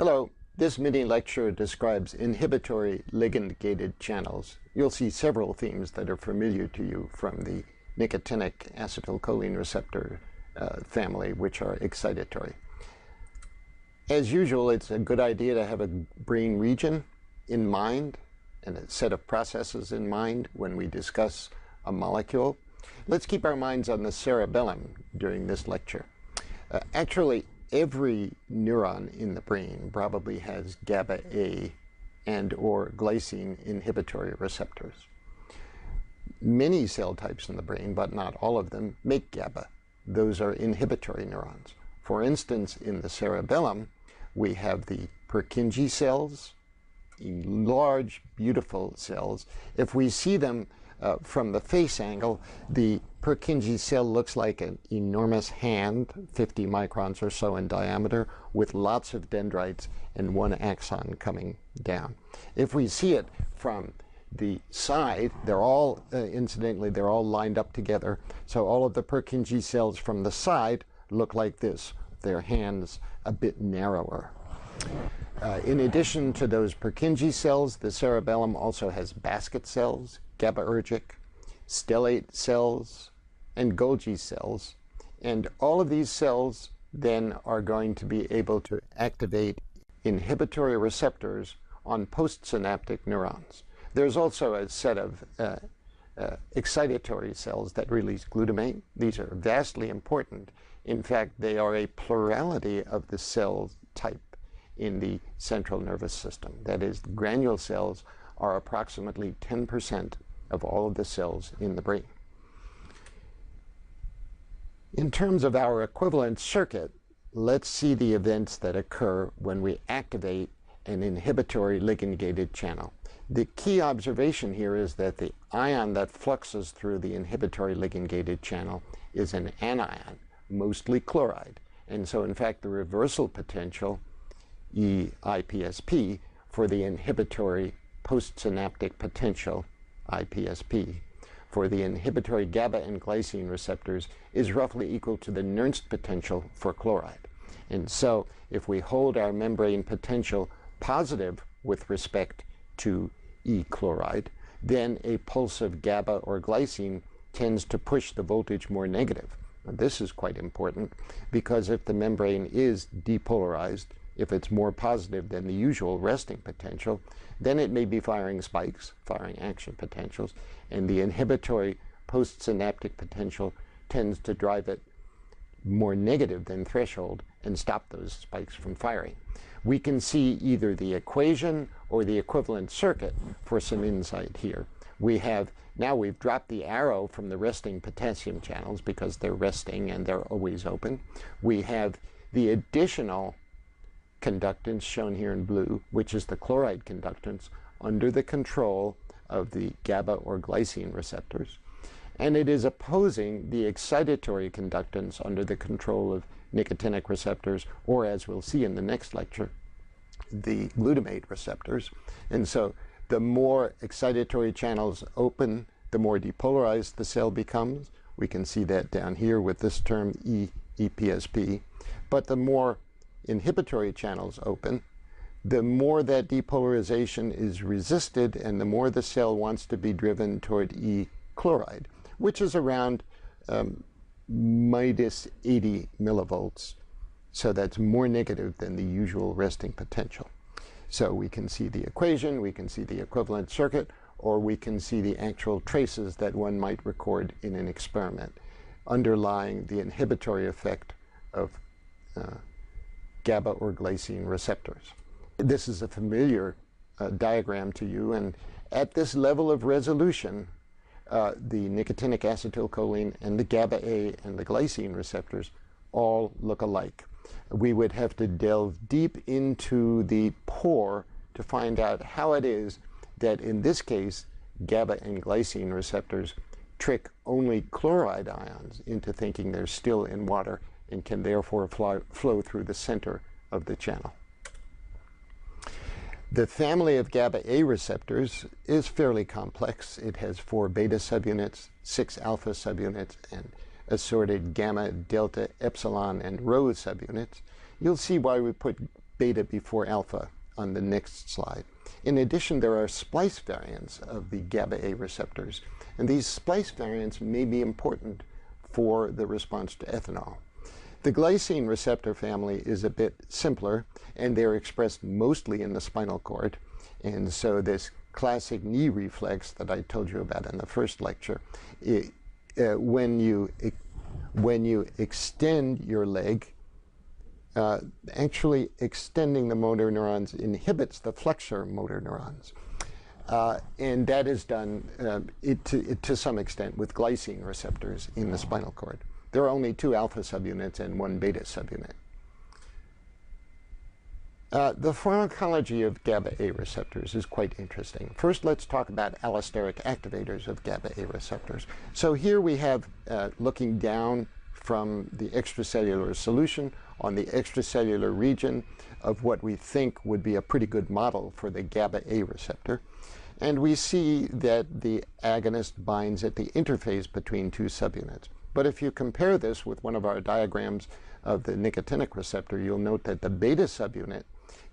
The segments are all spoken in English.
Hello, this mini lecture describes inhibitory ligand-gated channels. You'll see several themes that are familiar to you from the nicotinic acetylcholine receptor family, which are excitatory. As usual, it's a good idea to have a brain region in mind and a set of processes in mind when we discuss a molecule. Let's keep our minds on the cerebellum during this lecture. Actually, every neuron in the brain probably has GABA A and or glycine inhibitory receptors. Many cell types in the brain, but not all of them, make GABA. Those are inhibitory neurons. For instance, in the cerebellum, we have the Purkinje cells, large, beautiful cells. If we see them from the face angle, the Purkinje cell looks like an enormous hand, 50 microns or so in diameter, with lots of dendrites and one axon coming down. If we see it from the side, they're all, incidentally, they're all lined up together. So all of the Purkinje cells from the side look like this, their hands a bit narrower. In addition to those Purkinje cells, the cerebellum also has basket cells, GABAergic, stellate cells, and Golgi cells. And all of these cells then are going to be able to activate inhibitory receptors on postsynaptic neurons. There's also a set of excitatory cells that release glutamate. These are vastly important. In fact, they are a plurality of the cell type in the central nervous system. That is, granule cells are approximately 10% of all of the cells in the brain. In terms of our equivalent circuit, let's see the events that occur when we activate an inhibitory ligand-gated channel. The key observation here is that the ion that fluxes through the inhibitory ligand-gated channel is an anion, mostly chloride. And so, in fact, the reversal potential, EIPSP, for the inhibitory postsynaptic potential, IPSP, for the inhibitory GABA and glycine receptors is roughly equal to the Nernst potential for chloride. And so if we hold our membrane potential positive with respect to E chloride, then a pulse of GABA or glycine tends to push the voltage more negative. Now, this is quite important because if the membrane is depolarized, if it's more positive than the usual resting potential, then it may be firing spikes, firing action potentials, and the inhibitory postsynaptic potential tends to drive it more negative than threshold and stop those spikes from firing. We can see either the equation or the equivalent circuit for some insight here. Now we've dropped the arrow from the resting potassium channels because they're resting and they're always open. We have the additional conductance shown here in blue, which is the chloride conductance, under the control of the GABA or glycine receptors. And it is opposing the excitatory conductance under the control of nicotinic receptors, or as we'll see in the next lecture, the glutamate receptors. And so the more excitatory channels open, the more depolarized the cell becomes. We can see that down here with this term EPSP. But the more inhibitory channels open, the more that depolarization is resisted and the more the cell wants to be driven toward E chloride, which is around minus 80 millivolts. So that's more negative than the usual resting potential. So we can see the equation, we can see the equivalent circuit, or we can see the actual traces that one might record in an experiment underlying the inhibitory effect of GABA or glycine receptors. This is a familiar diagram to you, and at this level of resolution, the nicotinic acetylcholine and the GABA A and the glycine receptors all look alike. We would have to delve deep into the pore to find out how it is that in this case GABA and glycine receptors trick only chloride ions into thinking they're still in water and can therefore flow through the center of the channel. The family of GABA A receptors is fairly complex. It has 4 beta subunits, 6 alpha subunits, and assorted gamma, delta, epsilon, and rho subunits. You'll see why we put beta before alpha on the next slide. In addition, there are splice variants of the GABA A receptors, and these splice variants may be important for the response to ethanol. The glycine receptor family is a bit simpler, and they're expressed mostly in the spinal cord, and so this classic knee reflex that I told you about in the first lecture, when you extend your leg, actually extending the motor neurons inhibits the flexor motor neurons. And that is done to some extent with glycine receptors in the spinal cord. There are only 2 alpha subunits and 1 beta subunit. The pharmacology of GABA A receptors is quite interesting. First, let's talk about allosteric activators of GABA A receptors. So here we have, looking down from the extracellular solution on the extracellular region of what we think would be a pretty good model for the GABA A receptor. And we see that the agonist binds at the interface between 2 subunits. But if you compare this with one of our diagrams of the nicotinic receptor, you'll note that the beta subunit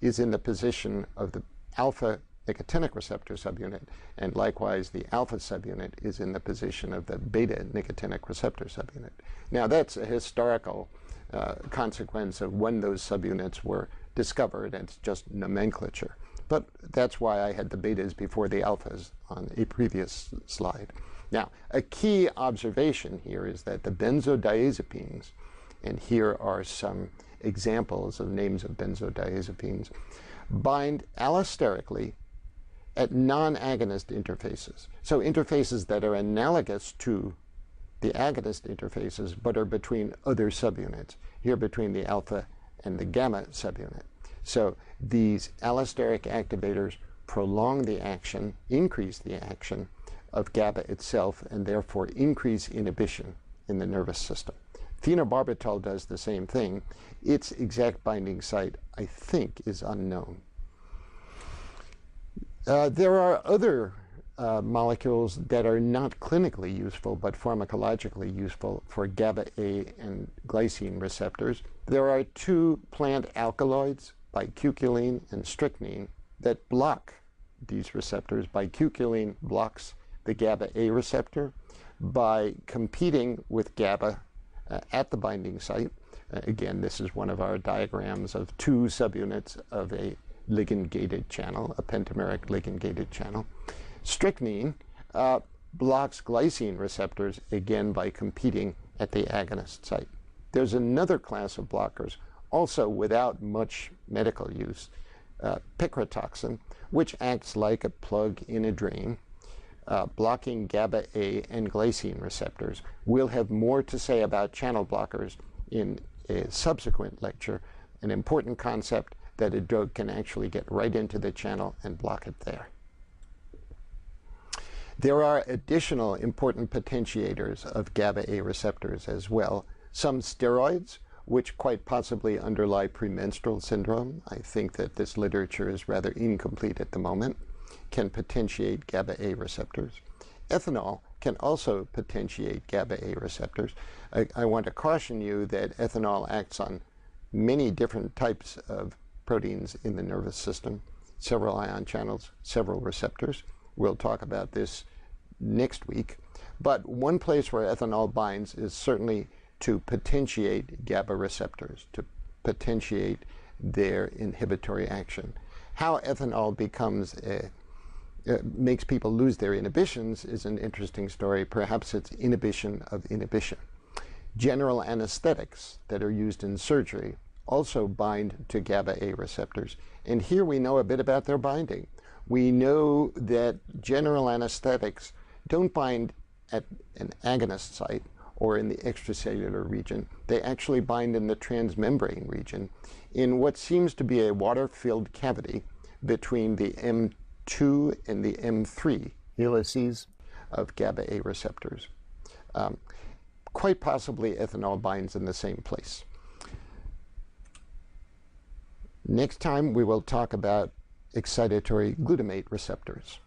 is in the position of the alpha nicotinic receptor subunit, and likewise the alpha subunit is in the position of the beta nicotinic receptor subunit. Now that's a historical consequence of when those subunits were discovered, and it's just nomenclature. But that's why I had the betas before the alphas on a previous slide. Now, a key observation here is that the benzodiazepines, and here are some examples of names of benzodiazepines, bind allosterically at non-agonist interfaces. So interfaces that are analogous to the agonist interfaces but are between other subunits, here between the alpha and the gamma subunit. So these allosteric activators prolong the action, increase the action of GABA itself, and therefore increase inhibition in the nervous system. Phenobarbital does the same thing. Its exact binding site, I think, is unknown. There are other molecules that are not clinically useful but pharmacologically useful for GABA A and glycine receptors. There are 2 plant alkaloids, bicuculline and strychnine, that block these receptors. Bicuculline blocks the GABA A receptor by competing with GABA at the binding site. Again, this is one of our diagrams of 2 subunits of a ligand-gated channel, a pentameric ligand-gated channel. Strychnine blocks glycine receptors, again by competing at the agonist site. There's another class of blockers, also without much medical use, picrotoxin, which acts like a plug in a drain, blocking GABA A and glycine receptors. We'll have more to say about channel blockers in a subsequent lecture, an important concept that a drug can actually get right into the channel and block it there. There are additional important potentiators of GABA A receptors as well. Some steroids, which quite possibly underlie premenstrual syndrome. I think that this literature is rather incomplete at the moment, can potentiate GABA A receptors. Ethanol can also potentiate GABA A receptors. I want to caution you that ethanol acts on many different types of proteins in the nervous system, several ion channels, several receptors. We'll talk about this next week. But one place where ethanol binds is certainly to potentiate GABA receptors, to potentiate their inhibitory action. How ethanol makes people lose their inhibitions is an interesting story. Perhaps it's inhibition of inhibition. General anesthetics that are used in surgery also bind to GABA A receptors. And here we know a bit about their binding. We know that general anesthetics don't bind at an agonist site or in the extracellular region. They actually bind in the transmembrane region in what seems to be a water-filled cavity between the M2 and the M3 helices of GABA A receptors. Quite possibly ethanol binds in the same place. Next time we will talk about excitatory glutamate receptors.